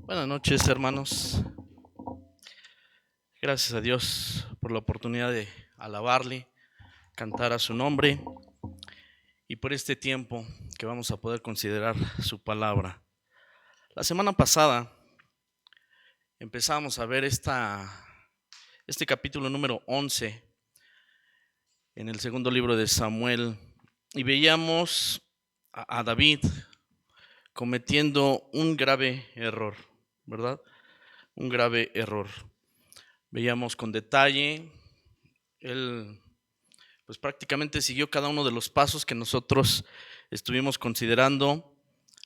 Buenas noches, hermanos. Gracias a Dios por la oportunidad de alabarle, cantar a su nombre y por este tiempo que vamos a poder considerar su palabra. La semana pasada empezamos a ver este capítulo número 11 en el segundo libro de Samuel y veíamos a David cometiendo un grave error, ¿verdad? Un grave error. Veíamos con detalle, él pues prácticamente siguió cada uno de los pasos que nosotros estuvimos considerando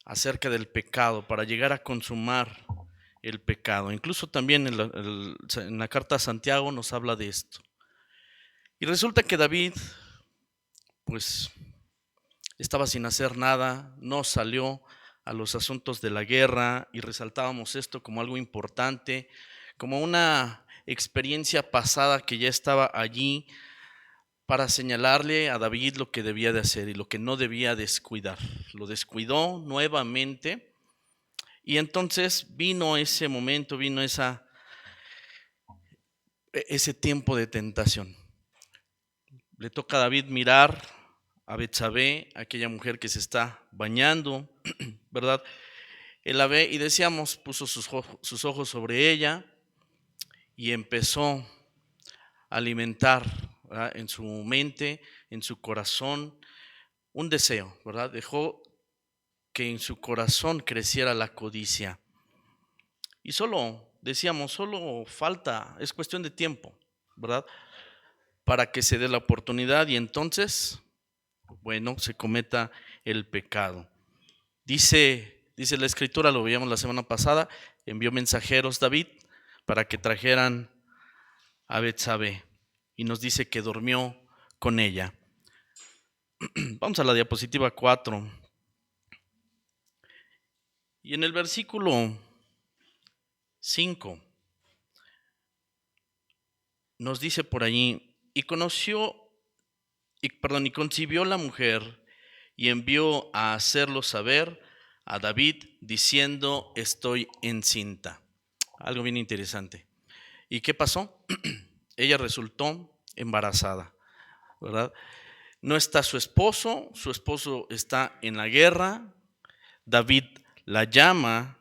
acerca del pecado para llegar a consumar el pecado. Incluso también en la carta a Santiago nos habla de esto. Y resulta que David pues estaba sin hacer nada, no salió a los asuntos de la guerra y resaltábamos esto como algo importante, como una experiencia pasada que ya estaba allí para señalarle a David lo que debía de hacer y lo que no debía descuidar. Lo descuidó nuevamente y entonces vino ese momento, vino ese tiempo de tentación. Le toca a David mirar a Betsabé, aquella mujer que se está bañando, ¿verdad? Él la ve y decíamos, puso sus ojos sobre ella y empezó a alimentar, ¿verdad?, en su mente, en su corazón, un deseo, ¿verdad? Dejó que en su corazón creciera la codicia. Y solo falta, es cuestión de tiempo, ¿verdad? Para que se dé la oportunidad y entonces, bueno, se cometa el pecado. Dice la escritura, lo veíamos la semana pasada, envió mensajeros David para que trajeran a Betsabé y nos dice que durmió con ella. Vamos a la diapositiva 4. Y en el versículo 5 nos dice por allí, y concibió la mujer y envió a hacerlo saber a David diciendo, estoy encinta. Algo bien interesante. ¿Y qué pasó? Ella resultó embarazada, ¿verdad? No está su esposo está en la guerra, David la llama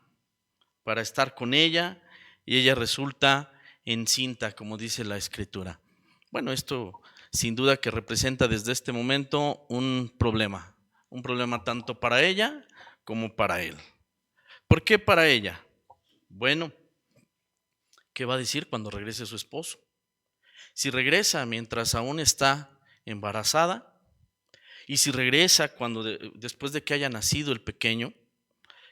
para estar con ella y ella resulta encinta, como dice la escritura. Bueno, esto sin duda que representa desde este momento un problema tanto para ella como para él. ¿Por qué para ella? Bueno, ¿qué va a decir cuando regrese su esposo? Si regresa mientras aún está embarazada y si regresa después de que haya nacido el pequeño,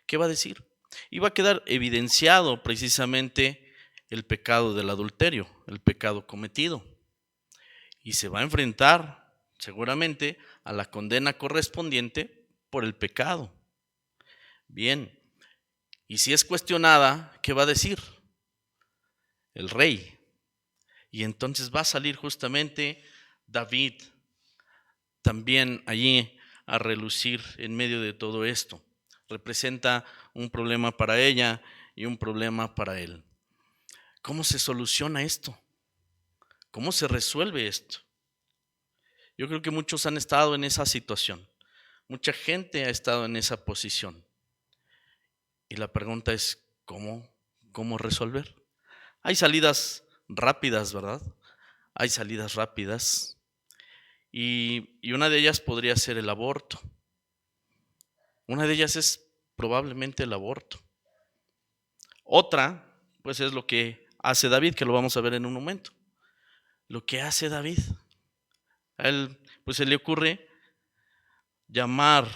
¿qué va a decir? Y va a quedar evidenciado precisamente el pecado del adulterio, el pecado cometido. Y se va a enfrentar seguramente a la condena correspondiente por el pecado. Bien, y si es cuestionada, ¿qué va a decir? El rey. Y entonces va a salir justamente David también allí a relucir en medio de todo esto. Representa un problema para ella y un problema para él. ¿Cómo se soluciona esto? ¿Cómo se resuelve esto? Yo creo que muchos han estado en esa situación. Mucha gente ha estado en esa posición. Y la pregunta es, ¿cómo resolver? Hay salidas rápidas, ¿verdad? Hay salidas rápidas. Y una de ellas podría ser el aborto. Una de ellas es probablemente el aborto. Otra, pues es lo que hace David, que lo vamos a ver en un momento. Lo que hace David, a él pues se le ocurre llamar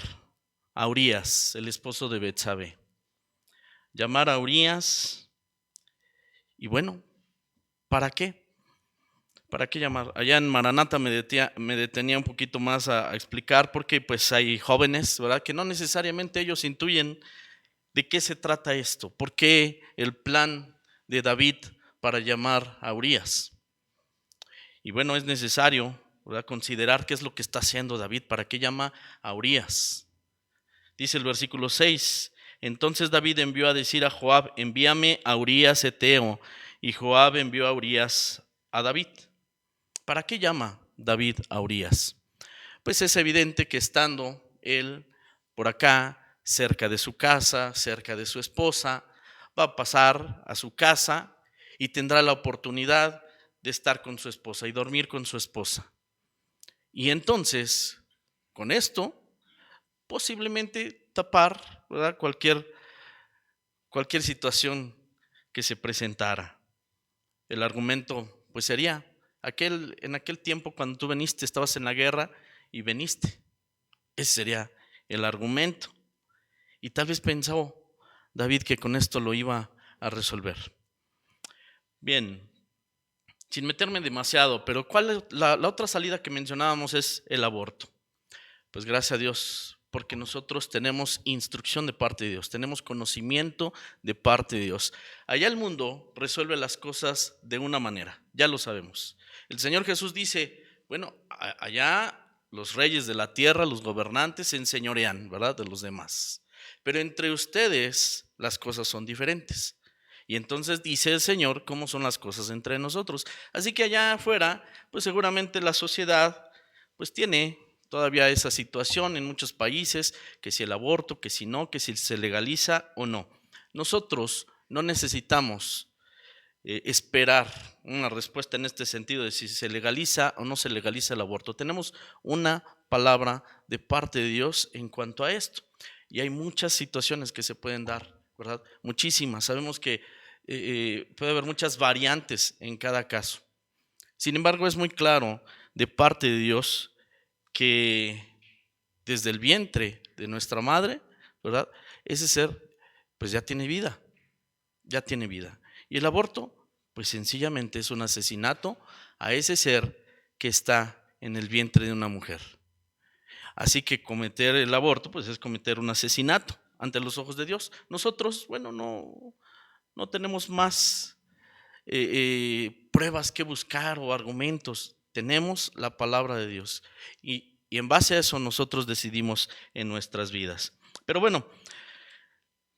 a Urías, el esposo de Betsabé. Llamar a Urías y bueno, ¿para qué? ¿Para qué llamar? Allá en Maranata me detenía un poquito más a explicar porque pues hay jóvenes, ¿verdad? Que no necesariamente ellos intuyen de qué se trata esto, por qué el plan de David para llamar a Urías. Y bueno, es necesario, ¿verdad?, considerar qué es lo que está haciendo David, para qué llama a Urías. Dice el versículo 6, Entonces David envió a decir a Joab: envíame a Urías Heteo. Y Joab envió a Urías a David. ¿Para qué llama David a Urías? Pues es evidente que estando él por acá, cerca de su casa, cerca de su esposa, va a pasar a su casa y tendrá la oportunidad de estar con su esposa y dormir con su esposa. Y entonces, con esto, posiblemente tapar, ¿verdad?, cualquier situación que se presentara. El argumento pues sería: en aquel tiempo cuando tú veniste, estabas en la guerra y veniste. Ese sería el argumento. Y tal vez pensó David que con esto lo iba a resolver. Bien, sin meterme demasiado, pero ¿cuál es la otra salida que mencionábamos? Es el aborto. Pues gracias a Dios, porque nosotros tenemos instrucción de parte de Dios, tenemos conocimiento de parte de Dios. Allá el mundo resuelve las cosas de una manera, ya lo sabemos. El Señor Jesús dice: bueno, allá los reyes de la tierra, los gobernantes, se enseñorean, ¿verdad?, de los demás. Pero entre ustedes las cosas son diferentes. Y entonces dice el Señor cómo son las cosas entre nosotros. Así que allá afuera, pues seguramente la sociedad pues tiene todavía esa situación en muchos países, que si el aborto, que si no, que si se legaliza o no. Nosotros no necesitamos esperar una respuesta en este sentido de si se legaliza o no se legaliza el aborto. Tenemos una palabra de parte de Dios en cuanto a esto. Y hay muchas situaciones que se pueden dar, ¿verdad? Muchísimas. Sabemos que puede haber muchas variantes en cada caso. Sin embargo, es muy claro de parte de Dios que desde el vientre de nuestra madre, ¿verdad?, ese ser pues ya tiene vida, ya tiene vida. Y el aborto pues sencillamente es un asesinato a ese ser que está en el vientre de una mujer. Así que cometer el aborto pues es cometer un asesinato ante los ojos de Dios. Nosotros, bueno, no tenemos más pruebas que buscar o argumentos. Tenemos la palabra de Dios y en base a eso nosotros decidimos en nuestras vidas. Pero bueno,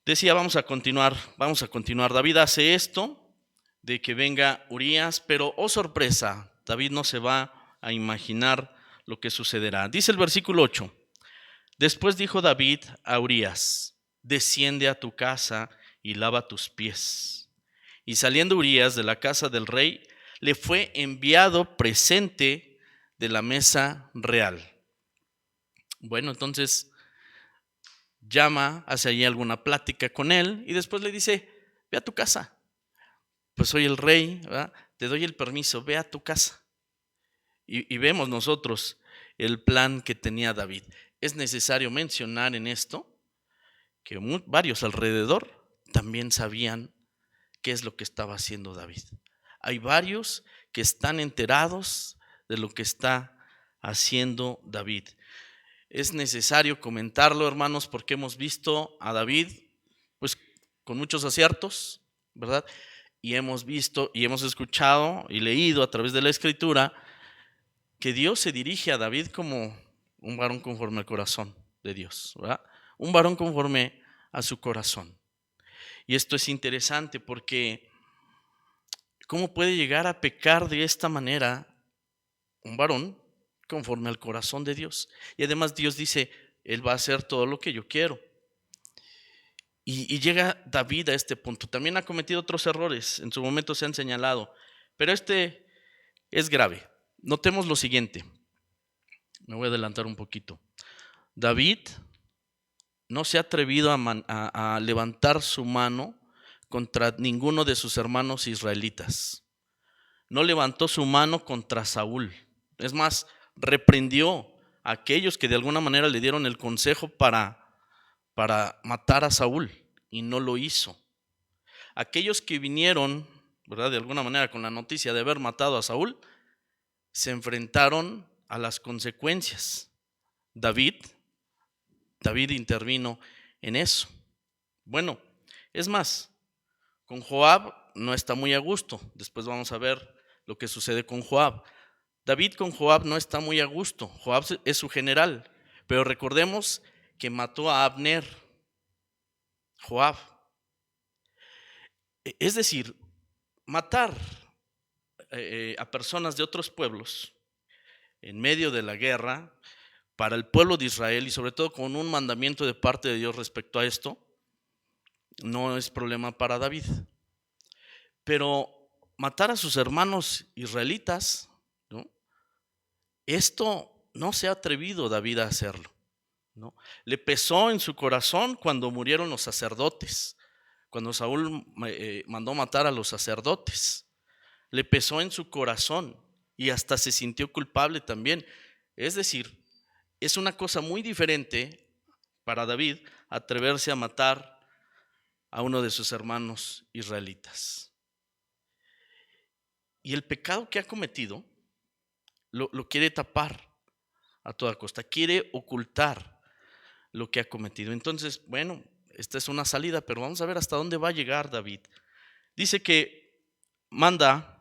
decía, vamos a continuar. David hace esto de que venga Urías, pero oh sorpresa, David no se va a imaginar lo que sucederá. Dice el versículo 8: después dijo David a Urías: desciende a tu casa y lava tus pies. Y saliendo Urías de la casa del rey, le fue enviado presente de la mesa real. Bueno, entonces llama, hace allí alguna plática con él y después le dice: ve a tu casa. Pues soy el rey, ¿verdad?, te doy el permiso, ve a tu casa. Y vemos nosotros el plan que tenía David. Es necesario mencionar en esto que varios alrededor también sabían qué es lo que estaba haciendo David. Hay varios que están enterados de lo que está haciendo David. Es necesario comentarlo, hermanos, porque hemos visto a David pues con muchos aciertos, ¿verdad? Y hemos visto y hemos escuchado y leído a través de la Escritura que Dios se dirige a David como un varón conforme al corazón de Dios, ¿verdad? Un varón conforme a su corazón. Y esto es interesante porque ¿cómo puede llegar a pecar de esta manera un varón conforme al corazón de Dios? Y además Dios dice: Él va a hacer todo lo que yo quiero. Y llega David a este punto. También ha cometido otros errores, en su momento se han señalado, pero este es grave. Notemos lo siguiente. Me voy a adelantar un poquito. David no se ha atrevido a levantar su mano contra ninguno de sus hermanos israelitas. No levantó su mano contra Saúl. Es más, reprendió a aquellos que de alguna manera le dieron el consejo para matar a Saúl, y no lo hizo. Aquellos que vinieron, ¿verdad?, de alguna manera con la noticia de haber matado a Saúl, se enfrentaron a las consecuencias. David intervino en eso. Bueno, es más, con Joab no está muy a gusto. Después vamos a ver lo que sucede con Joab. David con Joab no está muy a gusto. Joab es su general, pero recordemos que mató a Abner. Joab. Es decir, matar a personas de otros pueblos en medio de la guerra para el pueblo de Israel, y sobre todo con un mandamiento de parte de Dios respecto a esto, no es problema para David. Pero matar a sus hermanos israelitas, ¿no? Esto no se ha atrevido David a hacerlo, ¿no? Le pesó en su corazón cuando murieron los sacerdotes, cuando Saúl mandó matar a los sacerdotes. Le pesó en su corazón y hasta se sintió culpable también. Es decir, es una cosa muy diferente para David atreverse a matar a uno de sus hermanos israelitas. Y el pecado que ha cometido lo quiere tapar a toda costa, quiere ocultar lo que ha cometido. Entonces, bueno, esta es una salida, pero vamos a ver hasta dónde va a llegar David. Dice que manda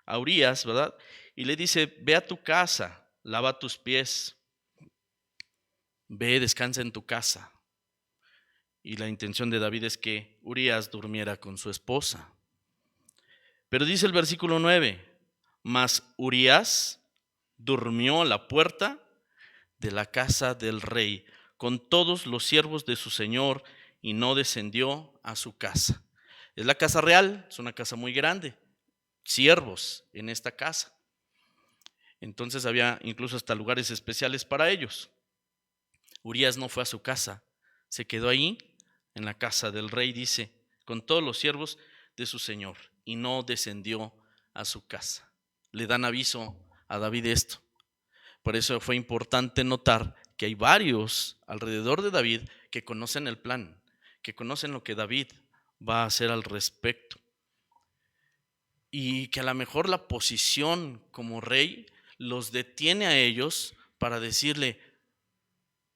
a Urías, ¿verdad? Y le dice, ve a tu casa, lava tus pies, ve, descansa en tu casa. Y la intención de David es que Urías durmiera con su esposa. Pero dice el versículo 9, mas Urías durmió a la puerta de la casa del rey con todos los siervos de su señor y no descendió a su casa. Es la casa real, es una casa muy grande, siervos en esta casa. Entonces había incluso hasta lugares especiales para ellos. Urías no fue a su casa, se quedó ahí en la casa del rey, dice, con todos los siervos de su señor, y no descendió a su casa. Le dan aviso a David esto. Por eso fue importante notar que hay varios alrededor de David que conocen el plan, que conocen lo que David va a hacer al respecto. Y que a lo mejor la posición como rey los detiene a ellos para decirle,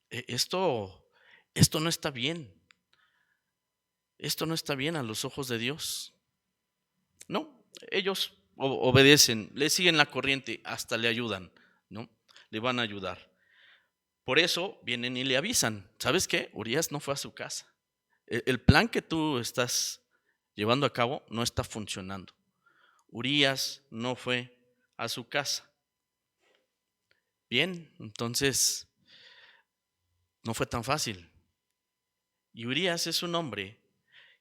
esto no está bien. Esto no está bien a los ojos de Dios. No, ellos obedecen, le siguen la corriente, hasta le ayudan, ¿no? Le van a ayudar. Por eso vienen y le avisan, ¿sabes qué? Urías no fue a su casa. El plan que tú estás llevando a cabo no está funcionando. Urías no fue a su casa. Bien, entonces no fue tan fácil. Y Urías es un hombre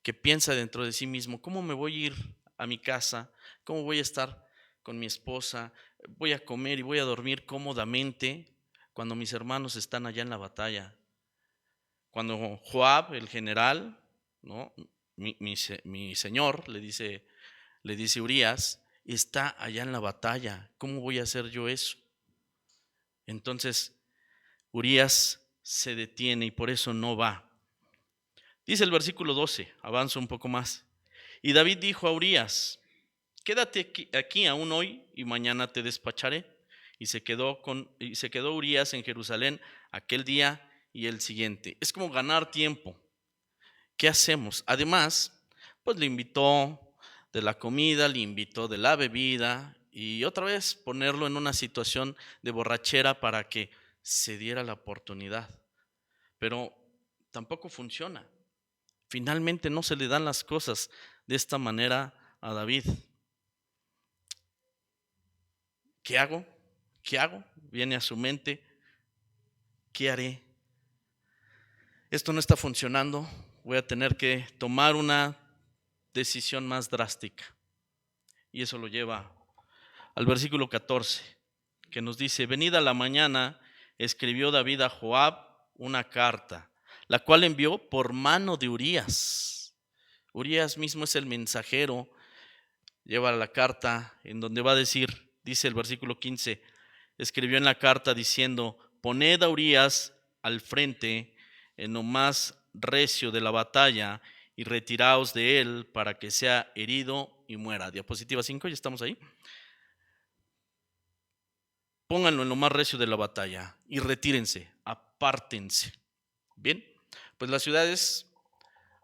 que piensa dentro de sí mismo, ¿cómo me voy a ir a mi casa? ¿Cómo voy a estar con mi esposa? ¿Voy a comer y voy a dormir cómodamente cuando mis hermanos están allá en la batalla? Cuando Joab, el general, ¿no? mi señor, le dice Urías, está allá en la batalla, ¿cómo voy a hacer yo eso? Entonces Urías se detiene y por eso no va. Dice el versículo 12, avanzo un poco más. Y David dijo a Urías, quédate aquí aún hoy y mañana te despacharé. Y se quedó Urías en Jerusalén aquel día y el siguiente. Es como ganar tiempo. ¿Qué hacemos? Además, pues le invitó de la comida, le invitó de la bebida y otra vez ponerlo en una situación de borrachera para que se diera la oportunidad. Pero tampoco funciona. Finalmente no se le dan las cosas de esta manera a David. ¿Qué hago? ¿Qué hago? Viene a su mente. ¿Qué haré? Esto no está funcionando. Voy a tener que tomar una decisión más drástica. Y eso lo lleva al versículo 14, que nos dice, venida la mañana, escribió David a Joab una carta, la cual envió por mano de Urías. Urías mismo es el mensajero, lleva la carta en donde va a decir, dice el versículo 15, escribió en la carta diciendo, poned a Urías al frente en lo más recio de la batalla y retiraos de él para que sea herido y muera. Diapositiva 5, ya estamos ahí. Pónganlo en lo más recio de la batalla y retírense, apártense. Bien, pues las ciudades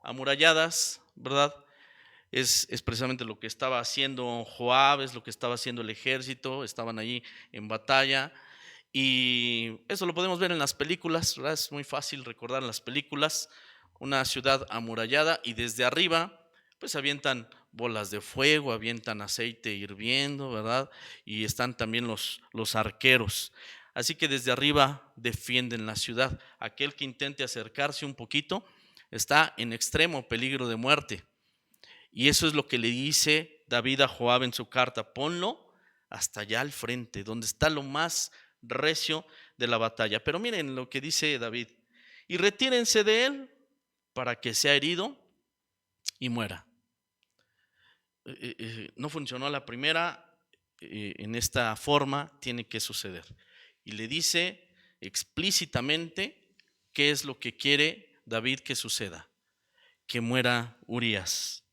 amuralladas, ¿verdad? Es precisamente lo que estaba haciendo Joab, es lo que estaba haciendo el ejército, estaban allí en batalla. Y eso lo podemos ver en las películas, ¿verdad? Es muy fácil recordar en las películas. una ciudad amurallada y desde arriba pues avientan bolas de fuego, avientan aceite hirviendo, ¿verdad? Y están también los arqueros. Así que desde arriba defienden la ciudad. Aquel que intente acercarse un poquito está en extremo peligro de muerte. Y eso es lo que le dice David a Joab en su carta: ponlo hasta allá al frente, donde está lo más recio de la batalla. Pero miren lo que dice David: y retírense de él para que sea herido y muera. No funcionó la primera, en esta forma tiene que suceder. Y le dice explícitamente qué es lo que quiere David que suceda: que muera Urías.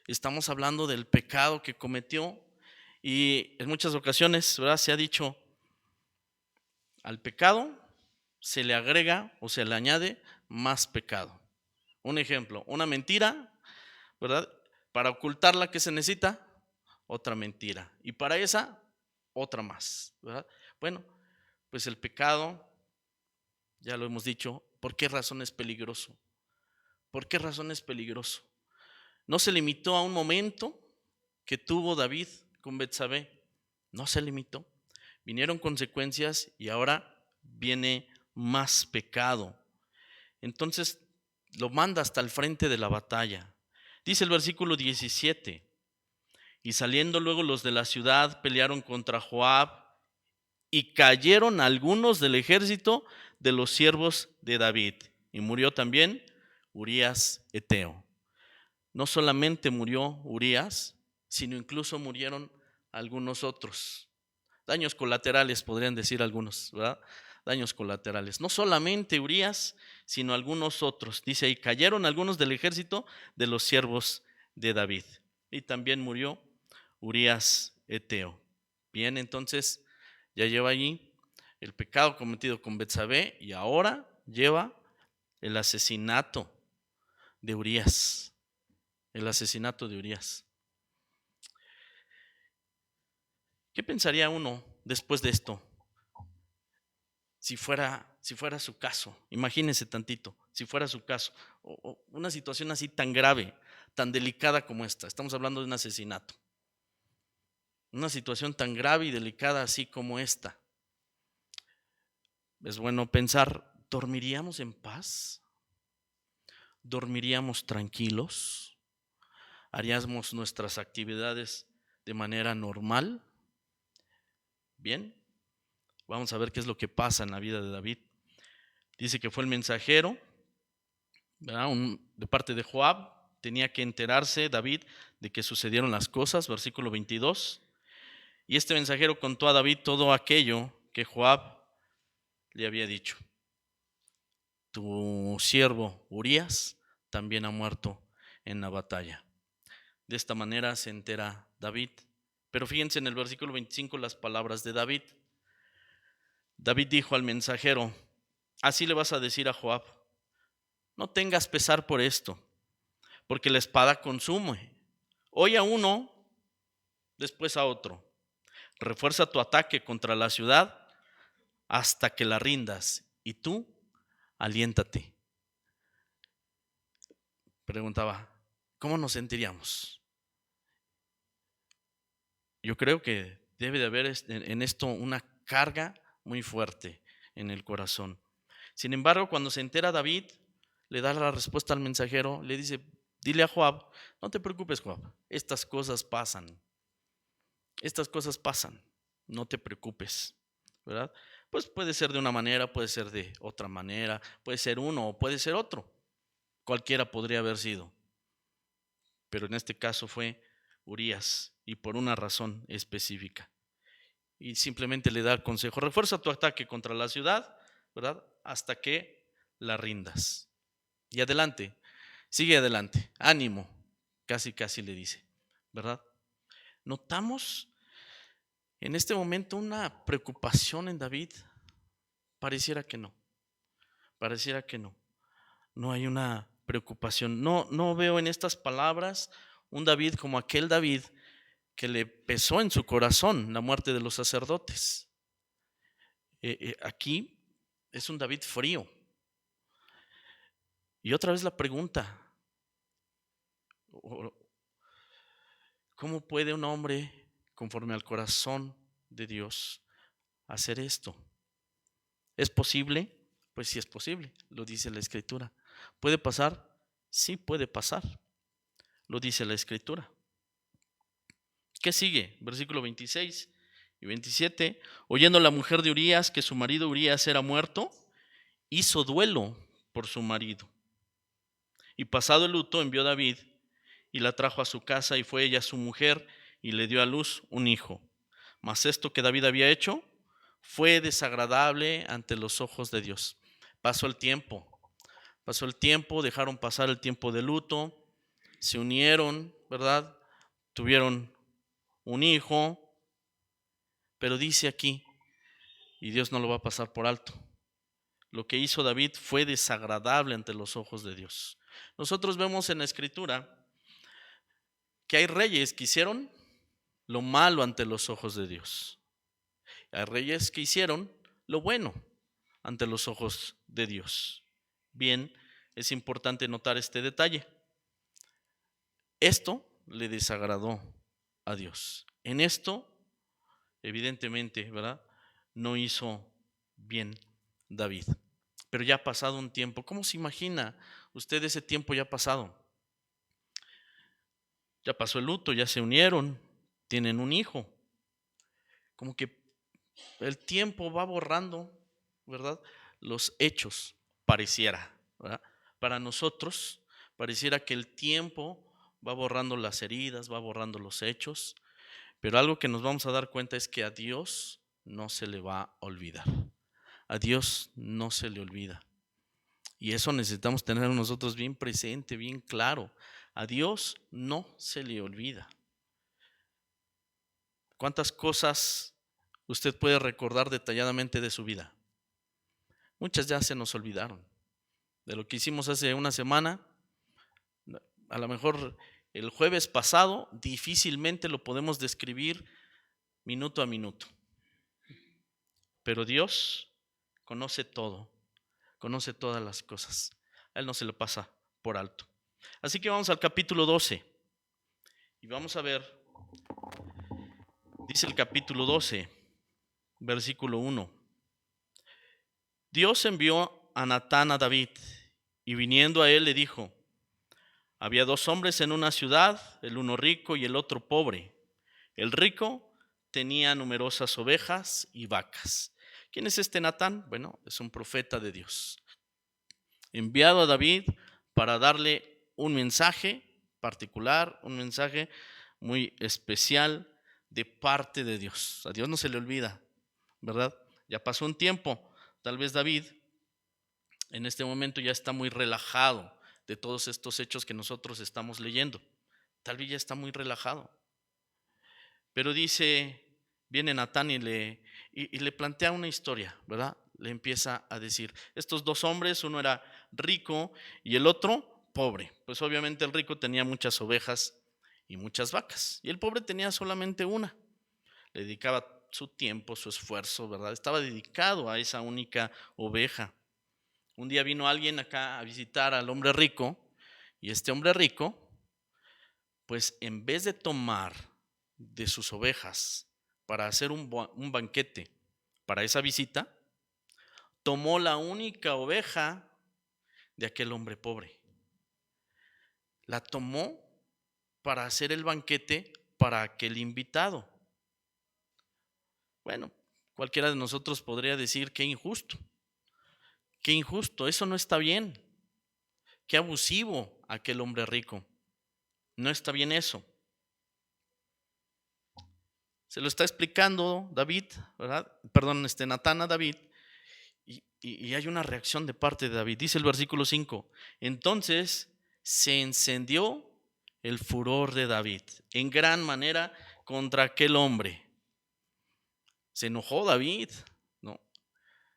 Estamos hablando del pecado que cometió, y en muchas ocasiones, ¿verdad?, se ha dicho: al pecado se le agrega o se le añade más pecado. Un ejemplo: una mentira, ¿verdad? Para ocultarla, ¿qué se necesita? Otra mentira. Y para esa, otra más, ¿verdad? Bueno, pues el pecado, ya lo hemos dicho, ¿por qué razón es peligroso? ¿Por qué razón es peligroso? No se limitó a un momento que tuvo David con Betsabé. No se limitó. Vinieron consecuencias y ahora viene más pecado. Entonces lo manda hasta el frente de la batalla. Dice el versículo 17: y saliendo luego los de la ciudad pelearon contra Joab, y cayeron algunos del ejército de los siervos de David, y murió también Urías Eteo. No solamente murió Urías, sino incluso murieron algunos otros. Daños colaterales, podrían decir algunos, ¿verdad? Daños colaterales. No solamente Urías, sino algunos otros. Dice ahí: cayeron algunos del ejército de los siervos de David. Y también murió Urías Eteo. Bien, entonces ya lleva allí el pecado cometido con Betsabé, y ahora lleva el asesinato de Urías. El asesinato de Urías. ¿Qué pensaría uno después de esto? Si fuera su caso, imagínense tantito, si fuera su caso, o una situación así tan grave, tan delicada como esta. Estamos hablando de un asesinato. Una situación tan grave y delicada así como esta. Es bueno pensar: ¿dormiríamos en paz? ¿Dormiríamos tranquilos? ¿Haríamos nuestras actividades de manera normal? Bien, vamos a ver qué es lo que pasa en la vida de David. Dice que fue el mensajero, ¿verdad?, de parte de Joab. Tenía que enterarse David de que sucedieron las cosas, versículo 22. Y este mensajero contó a David todo aquello que Joab le había dicho: tu siervo Urías también ha muerto en la batalla. De esta manera se entera David. Pero fíjense en el versículo 25 las palabras de David. David dijo al mensajero: así le vas a decir a Joab: no tengas pesar por esto, porque la espada consume. Hoy a uno, después a otro. Refuerza tu ataque contra la ciudad hasta que la rindas, y tú aliéntate. Preguntaba: ¿cómo nos sentiríamos? Yo creo que debe de haber en esto una carga muy fuerte en el corazón. Sin embargo, cuando se entera David, le da la respuesta al mensajero, le dice: dile a Joab: no te preocupes, Joab, estas cosas pasan. Estas cosas pasan, no te preocupes, ¿verdad? Pues puede ser de una manera, puede ser de otra manera, puede ser uno o puede ser otro. Cualquiera podría haber sido. Pero en este caso fue Urías, y por una razón específica. Y simplemente le da el consejo: refuerza tu ataque contra la ciudad, ¿verdad?, hasta que la rindas. Y adelante, sigue adelante, ánimo, casi le dice, ¿verdad? Notamos en este momento una preocupación en David. Pareciera que no. No hay una preocupación. No veo en estas palabras un David como aquel David que le pesó en su corazón la muerte de los sacerdotes. Aquí es un David frío. Y otra vez la pregunta, ¿cómo puede un hombre conforme al corazón de Dios hacer esto? ¿Es posible? Pues sí es posible, lo dice la Escritura. ¿Puede pasar? Sí puede pasar, lo dice la Escritura. ¿Qué sigue? Versículo 26 y 27. Oyendo la mujer de Urías que su marido Urías era muerto, hizo duelo por su marido. Y pasado el luto envió David y la trajo a su casa, y fue ella su mujer y le dio a luz un hijo. Mas esto que David había hecho fue desagradable ante los ojos de Dios. Pasó el tiempo, dejaron pasar el tiempo de luto, se unieron, ¿verdad? Tuvieron un hijo, pero dice aquí, y Dios no lo va a pasar por alto, lo que hizo David fue desagradable ante los ojos de Dios. Nosotros vemos en la Escritura que hay reyes que hicieron lo malo ante los ojos de Dios. Hay reyes que hicieron lo bueno ante los ojos de Dios. Bien, es importante notar este detalle. Esto le desagradó a Dios. En esto, evidentemente, ¿verdad? No hizo bien David. Pero ya ha pasado un tiempo. ¿Cómo se imagina usted ese tiempo ya pasado? Ya pasó el luto, ya se unieron, tienen un hijo. Como que el tiempo va borrando, ¿verdad? Los hechos, pareciera, ¿verdad? Para nosotros, pareciera que el tiempo va borrando las heridas, va borrando los hechos, pero algo que nos vamos a dar cuenta es que a Dios no se le va a olvidar. A Dios no se le olvida. Y eso necesitamos tener nosotros bien presente, bien claro. A Dios no se le olvida. ¿Cuántas cosas usted puede recordar detalladamente de su vida? Muchas ya se nos olvidaron. De lo que hicimos hace una semana, a lo mejor el jueves pasado, difícilmente lo podemos describir minuto a minuto. Pero Dios conoce todo, conoce todas las cosas. A Él no se le pasa por alto. Así que vamos al capítulo 12 y vamos a ver, dice el capítulo 12, versículo 1. Dios envió a Natán a David, y viniendo a él le dijo: había dos hombres en una ciudad, el uno rico y el otro pobre. El rico tenía numerosas ovejas y vacas. ¿Quién es este Natán? Bueno, es un profeta de Dios, enviado a David para darle un mensaje particular, un mensaje muy especial de parte de Dios. A Dios no se le olvida, ¿verdad? Ya pasó un tiempo. Tal vez David en este momento ya está muy relajado de todos estos hechos que nosotros estamos leyendo. Tal vez ya está muy relajado. Pero dice, viene Natán y le plantea una historia, ¿verdad? Le empieza a decir, estos dos hombres, uno era rico y el otro pobre. Pues obviamente el rico tenía muchas ovejas y muchas vacas, y el pobre tenía solamente una. Le dedicaba su tiempo, su esfuerzo, ¿verdad? Estaba dedicado a esa única oveja. Un día vino alguien acá a visitar al hombre rico, y este hombre rico, pues en vez de tomar de sus ovejas para hacer un banquete para esa visita, tomó la única oveja de aquel hombre pobre. La tomó para hacer el banquete para aquel invitado. Bueno, cualquiera de nosotros podría decir qué injusto, eso no está bien, qué abusivo aquel hombre rico, no está bien eso. Se lo está explicando David, ¿verdad? Perdón, Natán a David, y hay una reacción de parte de David. Dice el versículo 5, entonces se encendió el furor de David en gran manera contra aquel hombre. Se enojó David, ¿no?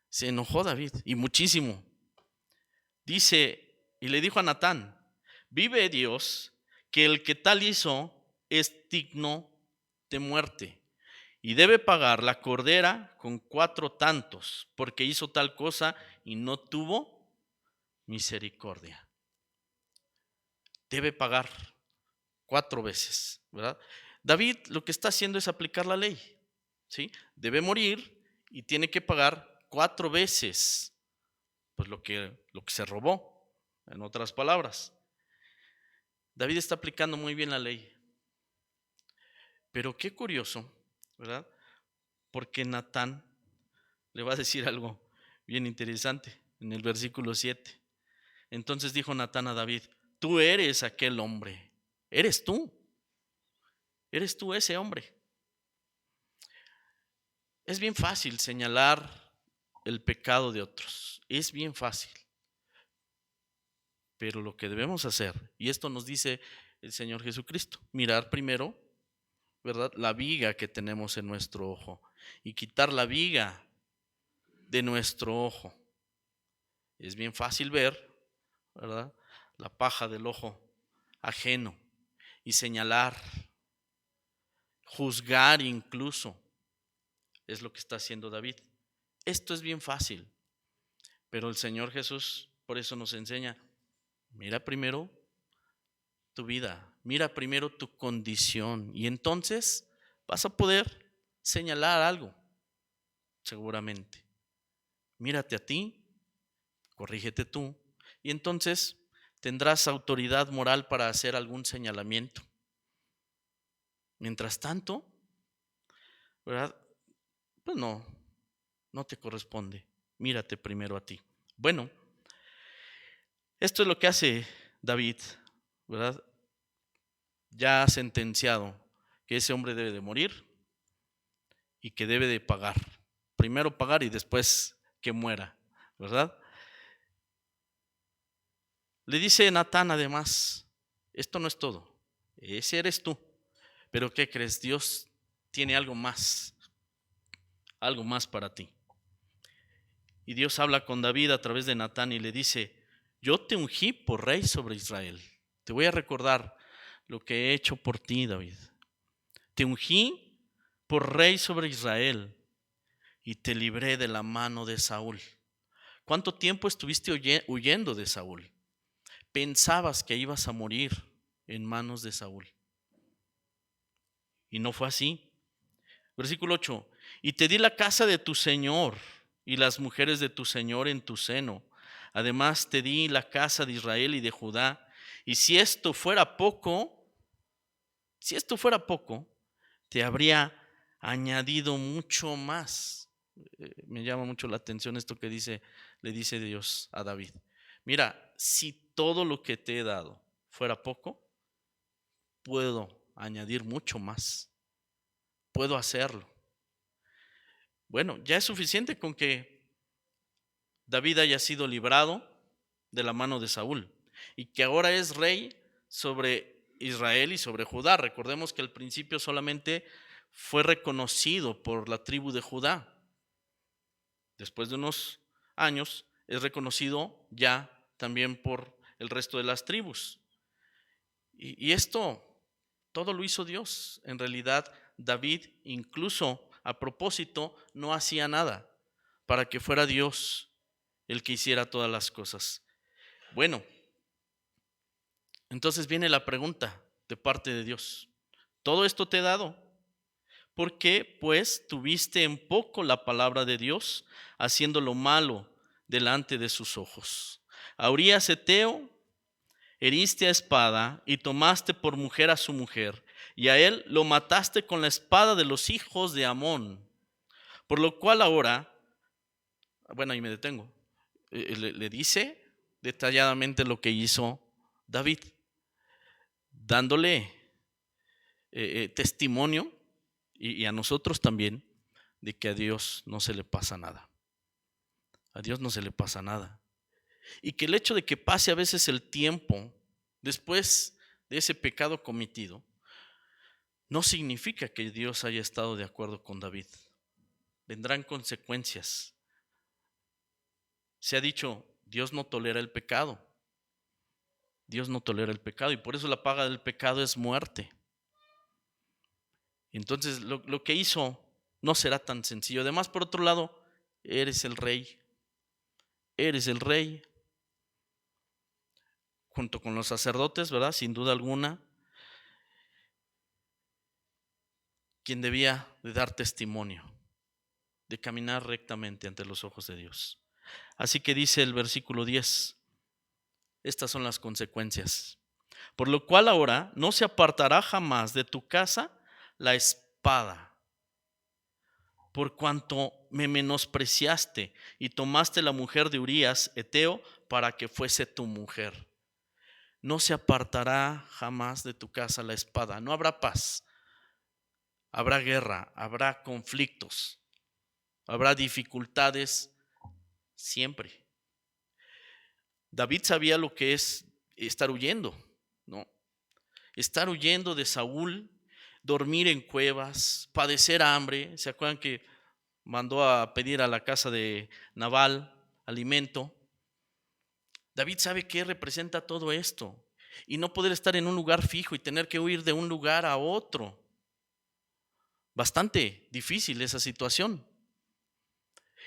Se enojó David y muchísimo. Dice, y le dijo a Natán, vive Dios, que el que tal hizo es digno de muerte, y debe pagar la cordera con 4 tantos, porque hizo tal cosa y no tuvo misericordia. debe pagar 4 veces, ¿verdad? David lo que está haciendo es aplicar la ley, ¿sí? Debe morir y tiene que pagar 4 veces pues lo que se robó, en otras palabras. David está aplicando muy bien la ley. Pero qué curioso, ¿verdad? Porque Natán le va a decir algo bien interesante en el versículo 7. Entonces dijo Natán a David: tú eres aquel hombre, eres tú ese hombre. Es bien fácil señalar el pecado de otros, es bien fácil. Pero lo que debemos hacer, y esto nos dice el Señor Jesucristo, mirar primero, ¿verdad?, la viga que tenemos en nuestro ojo y quitar la viga de nuestro ojo. Es bien fácil ver, ¿verdad?, la paja del ojo ajeno y señalar, juzgar incluso. Es lo que está haciendo David. Esto es bien fácil, pero el Señor Jesús por eso nos enseña: mira primero tu vida, mira primero tu condición, y entonces vas a poder señalar algo, seguramente. Mírate a ti, corrígete tú, y entonces tendrás autoridad moral para hacer algún señalamiento. Mientras tanto, ¿verdad?, pues no te corresponde. Mírate primero a ti. Bueno, esto es lo que hace David, ¿verdad? Ya ha sentenciado que ese hombre debe de morir y que debe de pagar. Primero pagar y después que muera, ¿verdad? Le dice Natán además: esto no es todo, ese eres tú. Pero ¿qué crees? Dios tiene algo más para ti. Y Dios habla con David a través de Natán y le dice: yo te ungí por rey sobre Israel. Te voy a recordar lo que he hecho por ti, David. Te ungí por rey sobre Israel y te libré de la mano de Saúl. ¿Cuánto tiempo estuviste huyendo de Saúl? Pensabas que ibas a morir en manos de Saúl. Y no fue así. Versículo 8. Y te di la casa de tu señor y las mujeres de tu señor en tu seno. Además te di la casa de Israel y de Judá. Y si esto fuera poco, te habría añadido mucho más. Me llama mucho la atención esto que le dice Dios a David. Mira, si todo lo que te he dado fuera poco, puedo añadir mucho más. Puedo hacerlo. Bueno, ya es suficiente con que David haya sido librado de la mano de Saúl y que ahora es rey sobre Israel y sobre Judá. Recordemos que al principio solamente fue reconocido por la tribu de Judá. Después de unos años es reconocido ya también por el resto de las tribus. Y esto todo lo hizo Dios. En realidad, David, incluso a propósito, no hacía nada para que fuera Dios el que hiciera todas las cosas. Bueno, entonces viene la pregunta de parte de Dios: todo esto te he dado, ¿por qué pues tuviste en poco la palabra de Dios, haciendo lo malo delante de sus ojos? A Urías Heteo heriste a espada y tomaste por mujer a su mujer, y a él lo mataste con la espada de los hijos de Amón. Por lo cual ahora, bueno, ahí me detengo, le dice detalladamente lo que hizo David, dándole testimonio y a nosotros también de que a Dios no se le pasa nada. A Dios no se le pasa nada. Y que el hecho de que pase a veces el tiempo después de ese pecado cometido no significa que Dios haya estado de acuerdo con David. Vendrán consecuencias. Se ha dicho, Dios no tolera el pecado. Dios no tolera el pecado y por eso la paga del pecado es muerte. Entonces lo que hizo no será tan sencillo. Además, por otro lado, eres el rey. Eres el rey. junto con los sacerdotes, ¿verdad? Sin duda alguna, quien debía de dar testimonio, de caminar rectamente ante los ojos de Dios. Así que dice el versículo 10, estas son las consecuencias. Por lo cual ahora no se apartará jamás de tu casa la espada, por cuanto me menospreciaste y tomaste la mujer de Urías, Eteo, para que fuese tu mujer. No se apartará jamás de tu casa la espada. No habrá paz, habrá guerra, habrá conflictos, habrá dificultades siempre. David sabía lo que es estar huyendo, ¿no? Estar huyendo de Saúl, dormir en cuevas, padecer hambre. ¿Se acuerdan que mandó a pedir a la casa de Nabal alimento? David sabe qué representa todo esto y no poder estar en un lugar fijo y tener que huir de un lugar a otro. Bastante difícil esa situación.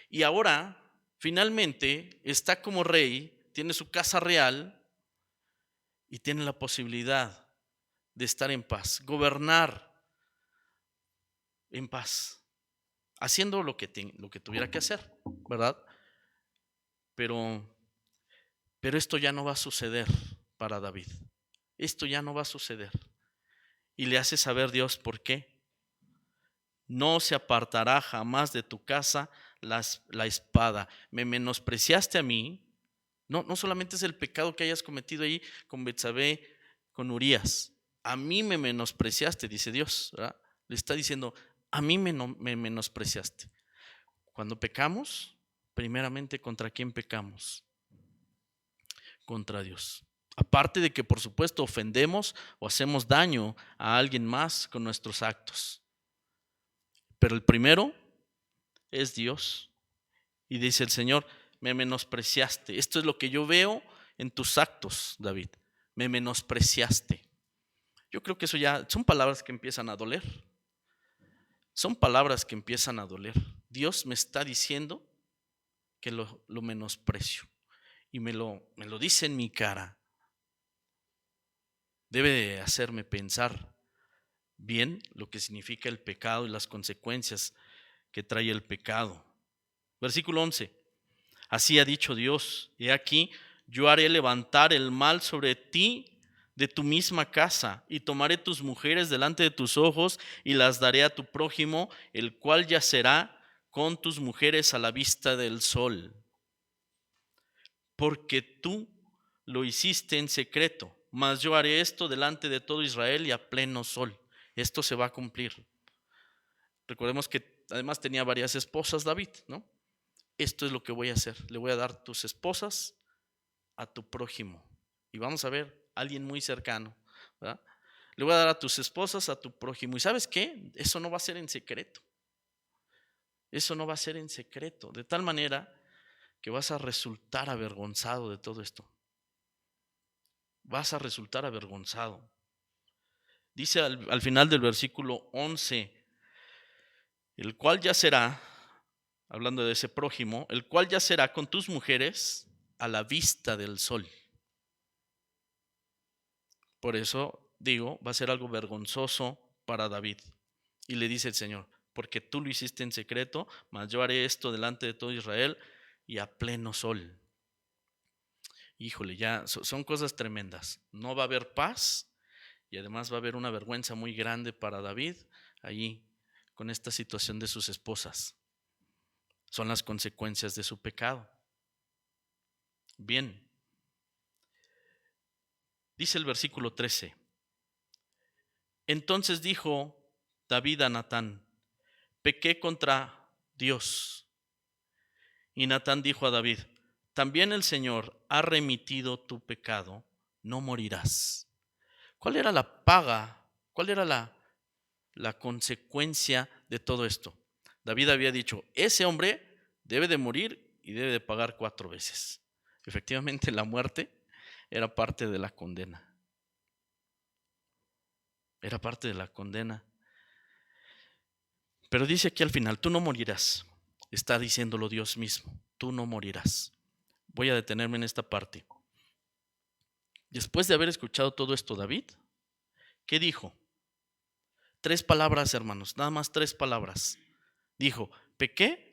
Y ahora, finalmente, está como rey, tiene su casa real y tiene la posibilidad de estar en paz, gobernar en paz, haciendo lo que tuviera que hacer, ¿verdad? Pero esto ya no va a suceder para David. Esto ya no va a suceder. Y le hace saber Dios por qué. No se apartará jamás de tu casa la espada. Me menospreciaste a mí. No solamente es el pecado que hayas cometido ahí con Betsabé, con Urías. A mí me menospreciaste, dice Dios, ¿verdad? Le está diciendo, a mí me menospreciaste. Cuando pecamos, primeramente, ¿contra quién pecamos? Contra Dios. Aparte de que, por supuesto, ofendemos o hacemos daño a alguien más con nuestros actos. Pero el primero es Dios. Y dice el Señor, me menospreciaste. Esto es lo que yo veo en tus actos, David. Me menospreciaste. Yo creo que eso ya son palabras que empiezan a doler. Son palabras que empiezan a doler. Dios me está diciendo que lo menosprecio. Y me lo dice en mi cara. Debe de hacerme pensar bien lo que significa el pecado y las consecuencias que trae el pecado. Versículo 11. Así ha dicho Dios, he aquí, yo haré levantar el mal sobre ti de tu misma casa, y tomaré tus mujeres delante de tus ojos, y las daré a tu prójimo, el cual yacerá con tus mujeres a la vista del sol. Porque tú lo hiciste en secreto, mas yo haré esto delante de todo Israel y a pleno sol. Esto se va a cumplir. Recordemos que además tenía varias esposas David, ¿no? Esto es lo que voy a hacer. Le voy a dar tus esposas a tu prójimo. Y vamos a ver, alguien muy cercano, ¿verdad? Le voy a dar a tus esposas a tu prójimo. ¿Y sabes qué? Eso no va a ser en secreto. Eso no va a ser en secreto. De tal manera que vas a resultar avergonzado de todo esto. Vas a resultar avergonzado. Dice al final del versículo 11, el cual yacerá, hablando de ese prójimo, el cual yacerá con tus mujeres a la vista del sol. Por eso digo, va a ser algo vergonzoso para David. Y le dice el Señor, porque tú lo hiciste en secreto, mas yo haré esto delante de todo Israel y a pleno sol. Híjole, ya son cosas tremendas. No va a haber paz y además va a haber una vergüenza muy grande para David allí con esta situación de sus esposas. Son las consecuencias de su pecado. Bien. Dice el versículo 13. Entonces dijo David a Natán, pequé contra Dios. Y Natán dijo a David, también el Señor ha remitido tu pecado, no morirás. ¿Cuál era la paga? ¿Cuál era la consecuencia de todo esto? David había dicho, ese hombre debe de morir y debe de pagar 4 veces. Efectivamente, la muerte era parte de la condena. Era parte de la condena. Pero dice aquí al final, tú no morirás. Está diciéndolo Dios mismo, tú no morirás. Voy a detenerme en esta parte. Después de haber escuchado todo esto, David, ¿qué dijo? 3 palabras, hermanos, nada más 3 palabras. Dijo, pequé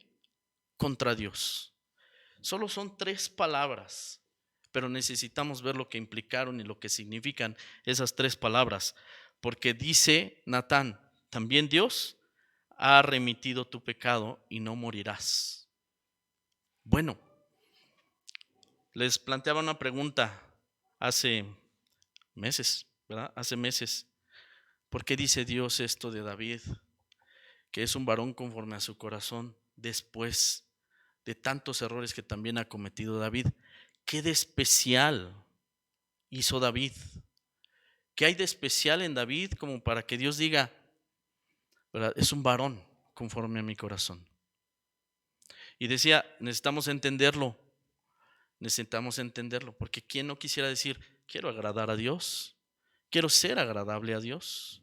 contra Dios. Solo son 3 palabras, pero necesitamos ver lo que implicaron y lo que significan esas 3 palabras. Porque dice Natán, también Dios ha remitido tu pecado y no morirás. Bueno, les planteaba una pregunta hace meses, ¿verdad? Hace meses. ¿Por qué dice Dios esto de David? Que es un varón conforme a su corazón, después de tantos errores que también ha cometido David. ¿Qué de especial hizo David? ¿Qué hay de especial en David como para que Dios diga, ¿verdad? Es un varón conforme a mi corazón? Y decía, necesitamos entenderlo, porque ¿quién no quisiera decir, quiero agradar a Dios? Quiero ser agradable a Dios.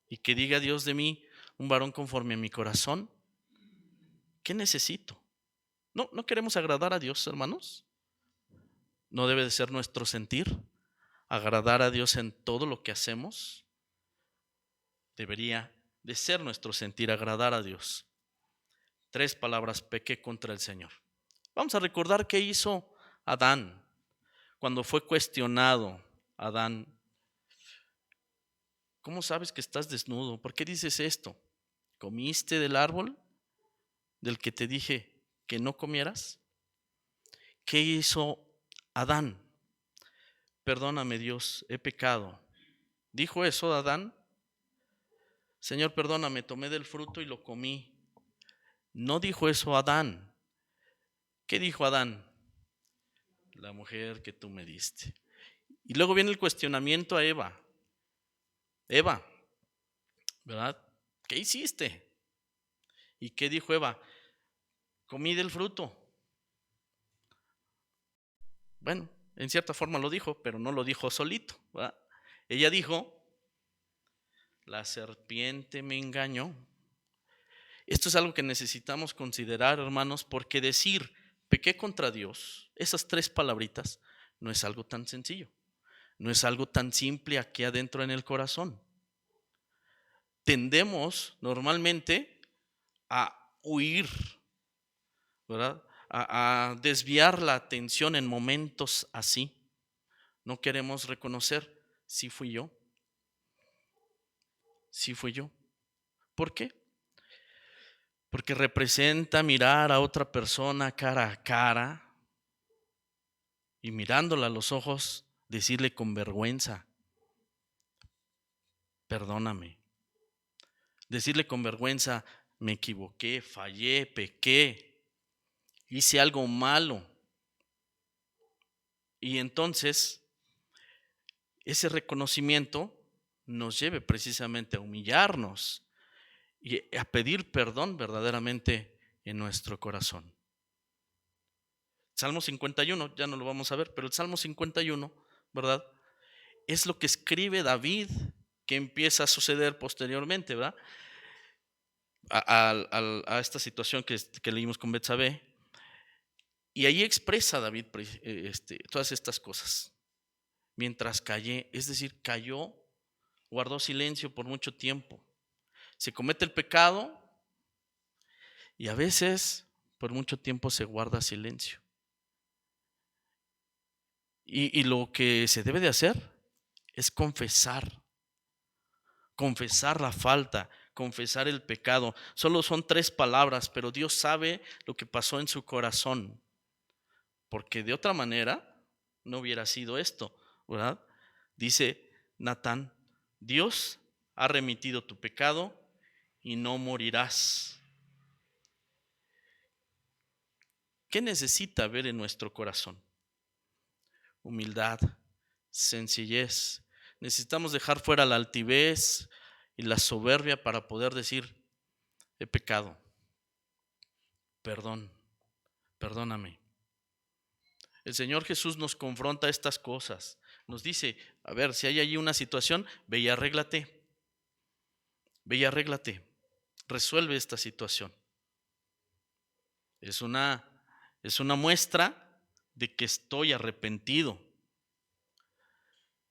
Y que diga Dios de mí, un varón conforme a mi corazón. ¿Qué necesito? No queremos agradar a Dios, hermanos. No debe de ser nuestro sentir. Agradar a Dios en todo lo que hacemos. Debería de ser nuestro sentir, agradar a Dios. 3 palabras, pequé contra el Señor. Vamos a recordar qué hizo Adán cuando fue cuestionado. Adán, ¿cómo sabes que estás desnudo? ¿Por qué dices esto? ¿Comiste del árbol del que te dije que no comieras? ¿Qué hizo Adán? Perdóname, Dios, he pecado. ¿Dijo eso Adán? Señor, perdóname, tomé del fruto y lo comí. No dijo eso Adán. ¿Qué dijo Adán? La mujer que tú me diste. Y luego viene el cuestionamiento a Eva. Eva, ¿verdad? ¿Qué hiciste? ¿Y qué dijo Eva? Comí del fruto. Bueno, en cierta forma lo dijo, pero no lo dijo solito, ¿verdad? Ella dijo, la serpiente me engañó. Esto es algo que necesitamos considerar, hermanos, porque decir pequé contra Dios, esas 3 palabritas, no es algo tan sencillo, no es algo tan simple aquí adentro en el corazón. Tendemos normalmente a huir, ¿verdad? A desviar la atención en momentos así. No queremos reconocer, sí fui yo. Sí fui yo. ¿Por qué? Porque representa mirar a otra persona cara a cara y mirándola a los ojos, decirle con vergüenza, perdóname. Decirle con vergüenza, me equivoqué, fallé, pequé, hice algo malo. Y entonces, ese reconocimiento nos lleve precisamente a humillarnos y a pedir perdón verdaderamente en nuestro corazón. Salmo 51, ya no lo vamos a ver, pero el Salmo 51, ¿verdad? Es lo que escribe David, que empieza a suceder posteriormente, ¿verdad? A esta situación que leímos con Betsabé. Y ahí expresa David todas estas cosas. Mientras callé, es decir, cayó, guardó silencio por mucho tiempo. Se comete el pecado y a veces por mucho tiempo se guarda silencio. Y lo que se debe de hacer es confesar la falta, confesar el pecado. Solo son 3 palabras, pero Dios sabe lo que pasó en su corazón, porque de otra manera no hubiera sido esto, ¿verdad? Dice Natán, Dios ha remitido tu pecado y no morirás. ¿Qué necesita ver en nuestro corazón? Humildad, sencillez. Necesitamos dejar fuera la altivez y la soberbia para poder decir, he pecado, perdóname. El Señor Jesús nos confronta a estas cosas. Nos dice, a ver, si hay allí una situación, ve y arréglate. Resuelve esta situación. Es una muestra de que estoy arrepentido.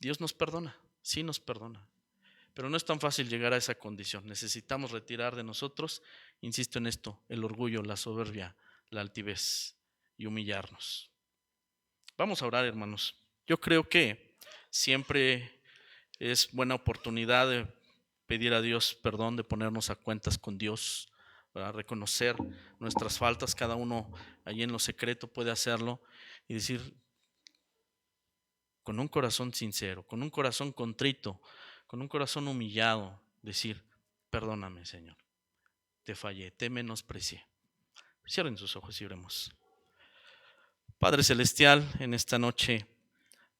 Dios nos perdona, sí nos perdona, pero no es tan fácil llegar a esa condición. Necesitamos retirar de nosotros, insisto en esto, el orgullo, la soberbia, la altivez y humillarnos. Vamos a orar, hermanos. Yo creo que siempre es buena oportunidad de pedir a Dios perdón, de ponernos a cuentas con Dios, para reconocer nuestras faltas. Cada uno allí en lo secreto puede hacerlo y decir con un corazón sincero, con un corazón contrito, con un corazón humillado, decir, perdóname, Señor, te fallé, te menosprecié. Cierren sus ojos y oremos. Padre Celestial, en esta noche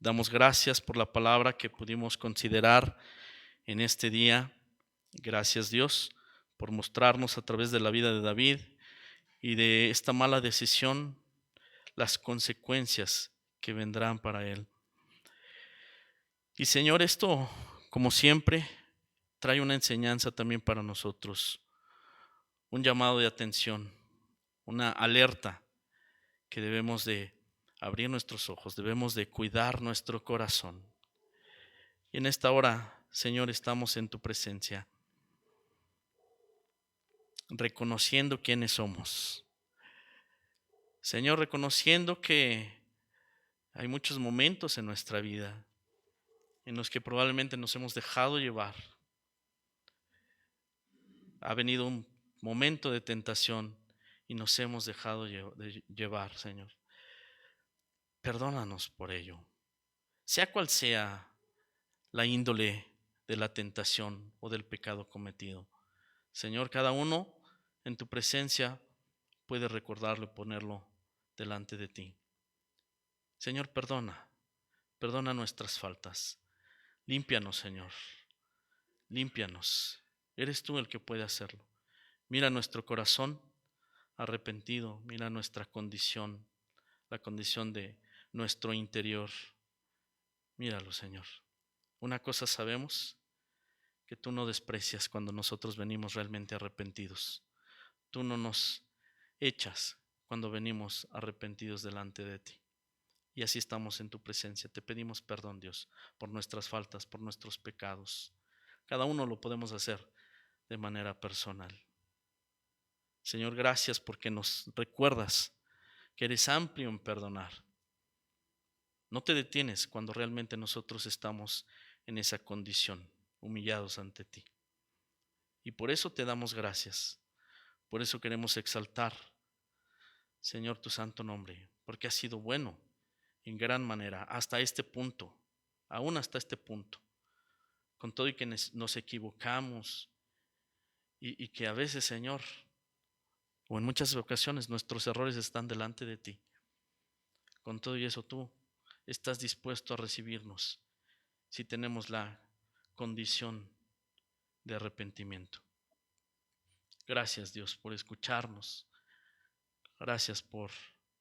damos gracias por la palabra que pudimos considerar en este día. Gracias, Dios, por mostrarnos a través de la vida de David y de esta mala decisión las consecuencias que vendrán para él. Y Señor, esto, como siempre, trae una enseñanza también para nosotros, un llamado de atención, una alerta que debemos de abrir nuestros ojos, debemos de cuidar nuestro corazón. Y en esta hora, Señor, estamos en tu presencia, reconociendo quiénes somos. Señor, reconociendo que hay muchos momentos en nuestra vida en los que probablemente nos hemos dejado llevar. Ha venido un momento de tentación y nos hemos dejado llevar, Señor. Perdónanos por ello. Sea cual sea la índole de la tentación o del pecado cometido. Señor, cada uno en tu presencia puede recordarlo y ponerlo delante de ti. Señor, perdona nuestras faltas. Límpianos, Señor, límpianos. Eres tú el que puede hacerlo. Mira nuestro corazón arrepentido, mira nuestra condición, la condición de nuestro interior. Míralo, Señor. Una cosa sabemos, que tú no desprecias cuando nosotros venimos realmente arrepentidos. Tú no nos echas cuando venimos arrepentidos delante de ti. Y así estamos en tu presencia. Te pedimos perdón, Dios, por nuestras faltas, por nuestros pecados. Cada uno lo podemos hacer de manera personal. Señor, gracias porque nos recuerdas que eres amplio en perdonar. No te detienes cuando realmente nosotros estamos en esa condición, humillados ante ti. Y por eso te damos gracias. Por eso queremos exaltar, Señor, tu santo nombre, porque has sido bueno en gran manera hasta este punto, aún hasta este punto. Con todo y que nos equivocamos y que a veces, Señor, o en muchas ocasiones nuestros errores están delante de ti. Con todo y eso tú estás dispuesto a recibirnos si tenemos la condición de arrepentimiento. Gracias, Dios, por escucharnos. Gracias por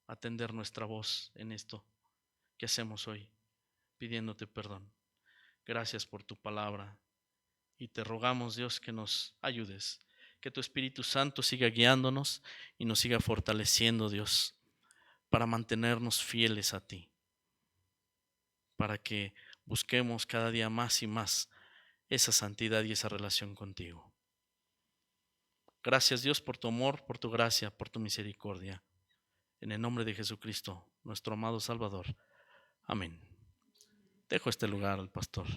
atender nuestra voz en esto que hacemos hoy, pidiéndote perdón. Gracias por tu palabra y te rogamos, Dios, que nos ayudes, que tu Espíritu Santo siga guiándonos y nos siga fortaleciendo, Dios, para mantenernos fieles a ti, para que busquemos cada día más y más esa santidad y esa relación contigo. Gracias, Dios, por tu amor, por tu gracia, por tu misericordia. En el nombre de Jesucristo, nuestro amado Salvador. Amén. Dejo este lugar al pastor.